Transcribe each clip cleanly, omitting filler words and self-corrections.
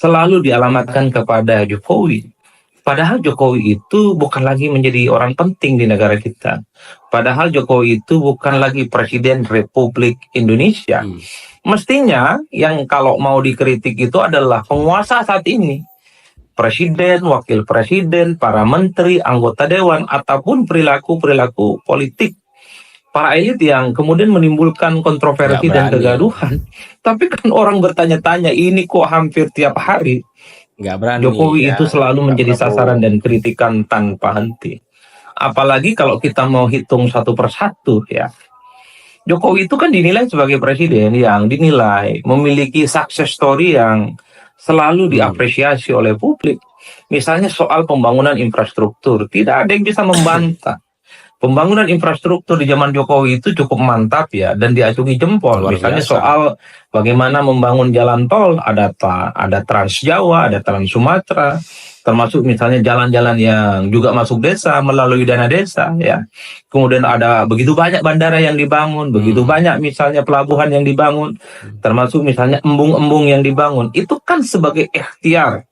selalu dialamatkan kepada Jokowi. Padahal Jokowi itu bukan lagi menjadi orang penting di negara kita. Padahal Jokowi itu bukan lagi Presiden Republik Indonesia. Mestinya yang kalau mau dikritik itu adalah penguasa saat ini. Presiden, wakil presiden, para menteri, anggota dewan, ataupun perilaku-perilaku politik para elit yang kemudian menimbulkan kontroversi dan kegaduhan. Tapi kan orang bertanya-tanya, ini kok hampir tiap hari nggak berani, Jokowi ya, itu selalu menjadi sasaran dan kritikan tanpa henti. Apalagi kalau kita mau hitung satu persatu ya. Jokowi itu kan dinilai sebagai presiden yang dinilai memiliki success story yang selalu diapresiasi oleh publik. Misalnya soal pembangunan infrastruktur, tidak ada yang bisa membantah. Pembangunan infrastruktur di zaman Jokowi itu cukup mantap ya dan diacungi jempol. Luar Misalnya biasa. soal bagaimana membangun jalan tol, ada Trans Jawa, ada Trans Sumatera, termasuk misalnya jalan-jalan yang juga masuk desa melalui dana desa ya. Kemudian ada begitu banyak bandara yang dibangun, begitu banyak misalnya pelabuhan yang dibangun, termasuk misalnya embung-embung yang dibangun. Itu kan sebagai ikhtiar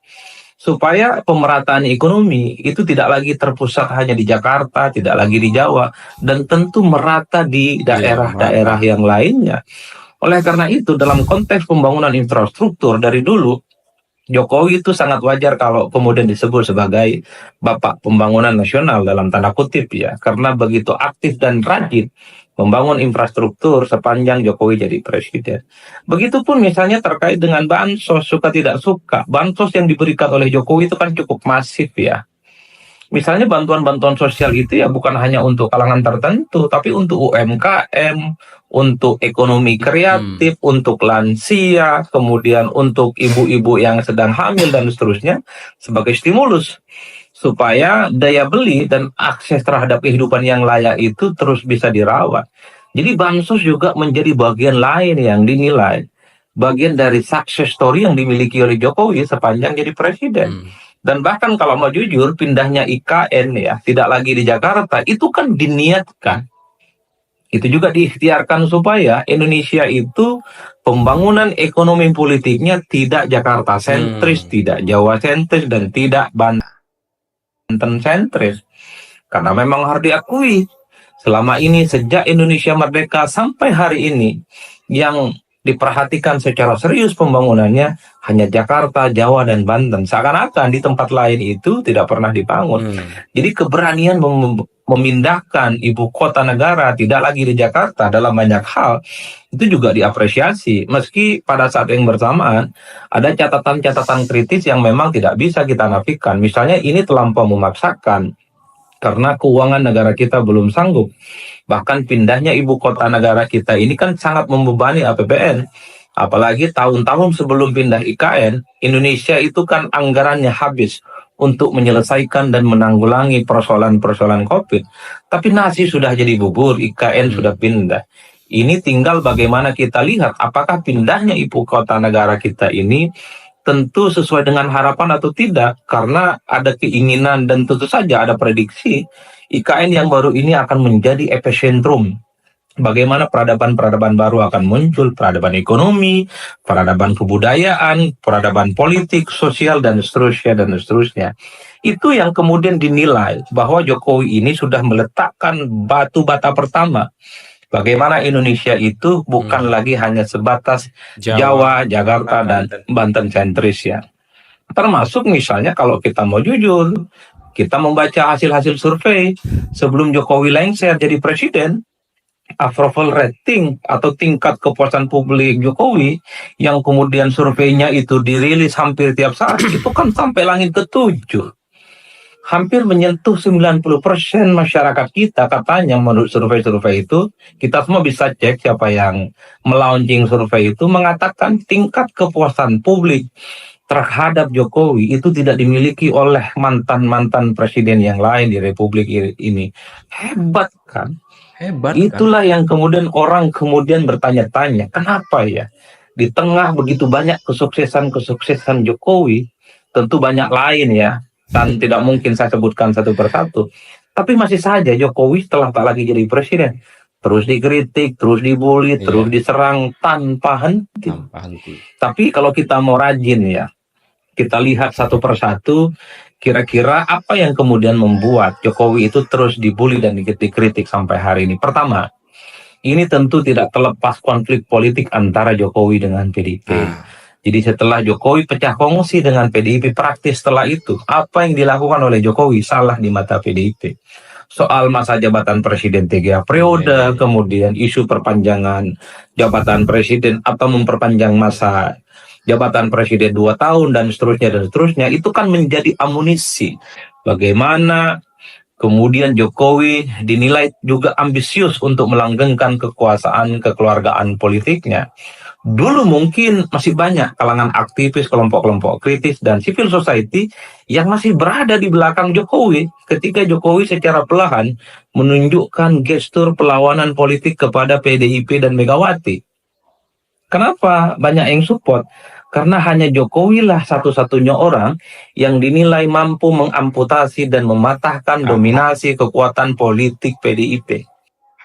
supaya pemerataan ekonomi itu tidak lagi terpusat hanya di Jakarta, tidak lagi di Jawa, dan tentu merata di daerah-daerah yang lainnya. Oleh karena itu, dalam konteks pembangunan infrastruktur dari dulu, Jokowi itu sangat wajar kalau kemudian disebut sebagai Bapak Pembangunan Nasional dalam tanda kutip ya, karena begitu aktif dan rajin membangun infrastruktur sepanjang Jokowi jadi presiden. Begitupun misalnya terkait dengan bansos, suka tidak suka, bansos yang diberikan oleh Jokowi itu kan cukup masif ya. Misalnya bantuan-bantuan sosial itu ya bukan hanya untuk kalangan tertentu, tapi untuk UMKM, untuk ekonomi kreatif, untuk lansia, kemudian untuk ibu-ibu yang sedang hamil dan seterusnya, sebagai stimulus supaya daya beli dan akses terhadap kehidupan yang layak itu terus bisa dirawat. Jadi bansos juga menjadi bagian lain yang dinilai bagian dari success story yang dimiliki oleh Jokowi sepanjang jadi presiden. Dan bahkan kalau mau jujur, pindahnya IKN ya, tidak lagi di Jakarta, itu kan diniatkan. Itu juga diikhtiarkan supaya Indonesia itu pembangunan ekonomi politiknya tidak Jakarta sentris, tidak Jawa sentris, dan tidak Banten sentris. Karena memang harus diakui, selama ini sejak Indonesia merdeka sampai hari ini, yang diperhatikan secara serius pembangunannya hanya Jakarta, Jawa, dan Banten. Seakan-akan di tempat lain itu tidak pernah dibangun. Jadi keberanian memindahkan ibu kota negara tidak lagi di Jakarta dalam banyak hal itu juga diapresiasi. Meski pada saat yang bersamaan ada catatan-catatan kritis yang memang tidak bisa kita nafikan. Misalnya ini terlampau memaksakan karena keuangan negara kita belum sanggup. Bahkan pindahnya ibu kota negara kita ini kan sangat membebani APBN. Apalagi tahun-tahun sebelum pindah IKN, Indonesia itu kan anggarannya habis untuk menyelesaikan dan menanggulangi persoalan-persoalan COVID. Tapi nasi sudah jadi bubur, IKN sudah pindah. Ini tinggal bagaimana kita lihat apakah pindahnya ibu kota negara kita ini tentu sesuai dengan harapan atau tidak, karena ada keinginan dan tentu saja ada prediksi IKN yang baru ini akan menjadi epicentrum. Bagaimana peradaban-peradaban baru akan muncul, peradaban ekonomi, peradaban kebudayaan, peradaban politik, sosial, dan seterusnya, dan seterusnya. Itu yang kemudian dinilai bahwa Jokowi ini sudah meletakkan batu bata pertama. Bagaimana Indonesia itu bukan lagi hanya sebatas Jawa, Jakarta, dan Banten sentris ya. Termasuk misalnya kalau kita mau jujur, kita membaca hasil-hasil survei sebelum Jokowi lengser jadi presiden, approval rating atau tingkat kepuasan publik Jokowi yang kemudian surveinya itu dirilis hampir tiap saat, itu kan sampai langit ke-7. Hampir menyentuh 90% masyarakat kita katanya menurut survei-survei itu. Kita semua bisa cek siapa yang melaunching survei itu, mengatakan tingkat kepuasan publik terhadap Jokowi itu tidak dimiliki oleh mantan-mantan presiden yang lain di Republik ini. Hebat kan? Hebat. Itulah yang kemudian orang kemudian bertanya-tanya, kenapa ya di tengah begitu banyak kesuksesan Jokowi, tentu banyak lain ya, dan tidak mungkin saya sebutkan satu persatu, tapi masih saja Jokowi setelah tak lagi jadi presiden terus dikritik, terus dibully, terus diserang tanpa henti. Tapi kalau kita mau rajin ya, kita lihat satu persatu, kira-kira apa yang kemudian membuat Jokowi itu terus dibully dan dikritik sampai hari ini. Pertama, ini tentu tidak terlepas konflik politik antara Jokowi dengan PDIP. Jadi setelah Jokowi pecah kongsi dengan PDIP, praktis setelah itu, apa yang dilakukan oleh Jokowi salah di mata PDIP. Soal masa jabatan presiden 3 periode, kemudian isu perpanjangan jabatan presiden atau memperpanjang masa jabatan presiden 2 tahun dan seterusnya, itu kan menjadi amunisi. Bagaimana kemudian Jokowi dinilai juga ambisius untuk melanggengkan kekuasaan kekeluargaan politiknya. Dulu mungkin masih banyak kalangan aktivis, kelompok-kelompok kritis, dan civil society yang masih berada di belakang Jokowi ketika Jokowi secara perlahan menunjukkan gestur perlawanan politik kepada PDIP dan Megawati. Kenapa banyak yang support? Karena hanya Jokowi lah satu-satunya orang yang dinilai mampu mengamputasi dan mematahkan dominasi kekuatan politik PDIP.